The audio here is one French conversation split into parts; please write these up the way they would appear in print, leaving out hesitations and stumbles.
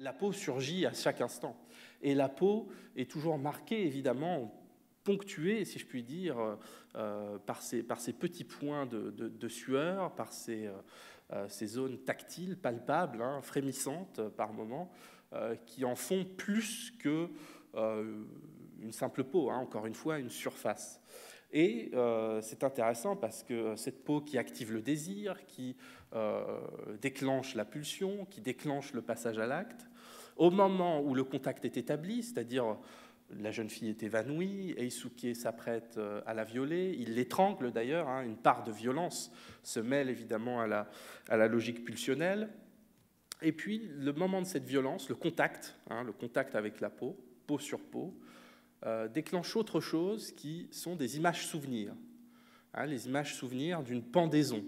La peau surgit à chaque instant. Et la peau est toujours marquée, évidemment, ponctuée, si je puis dire, par ces petits points de sueur, par ces zones tactiles, palpables, hein, frémissantes par moments, qui en font plus que une simple peau, hein, encore une fois, une surface. Et c'est intéressant parce que cette peau qui active le désir, qui déclenche la pulsion, qui déclenche le passage à l'acte, au moment où le contact est établi, c'est-à-dire la jeune fille est évanouie, Eisuke s'apprête à la violer, il l'étrangle d'ailleurs, hein, une part de violence se mêle évidemment à la logique pulsionnelle. Et puis le moment de cette violence, le contact avec la peau, peau sur peau, déclenche autre chose qui sont des images souvenirs. Hein, les images souvenirs d'une pendaison.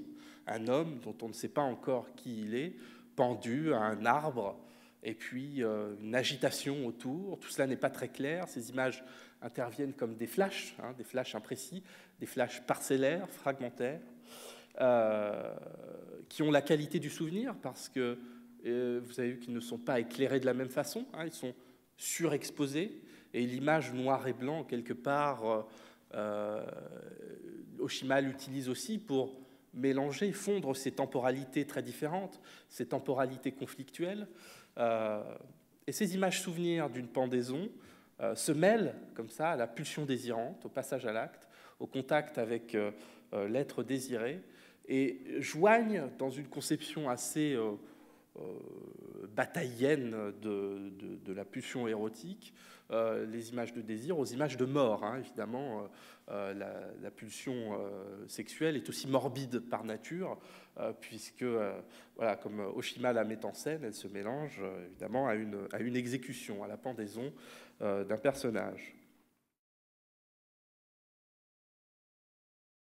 Un homme dont on ne sait pas encore qui il est, pendu à un arbre, et puis une agitation autour. Tout cela n'est pas très clair. Ces images interviennent comme des flashs imprécis, des flashs parcellaires, fragmentaires, qui ont la qualité du souvenir parce que vous avez vu qu'ils ne sont pas éclairés de la même façon, hein, ils sont surexposés. Et l'image noir et blanc, quelque part, Oshima l'utilise aussi pour mélanger, fondre ces temporalités très différentes, ces temporalités conflictuelles. Et ces images souvenirs d'une pendaison se mêlent, comme ça, à la pulsion désirante, au passage à l'acte, au contact avec l'être désiré, et joignent dans une conception assez bataillienne de la pulsion érotique, les images de désir aux images de mort. Hein, évidemment, la pulsion sexuelle est aussi morbide par nature, puisque, voilà, comme Oshima la met en scène, elle se mélange évidemment à une exécution, à la pendaison d'un personnage.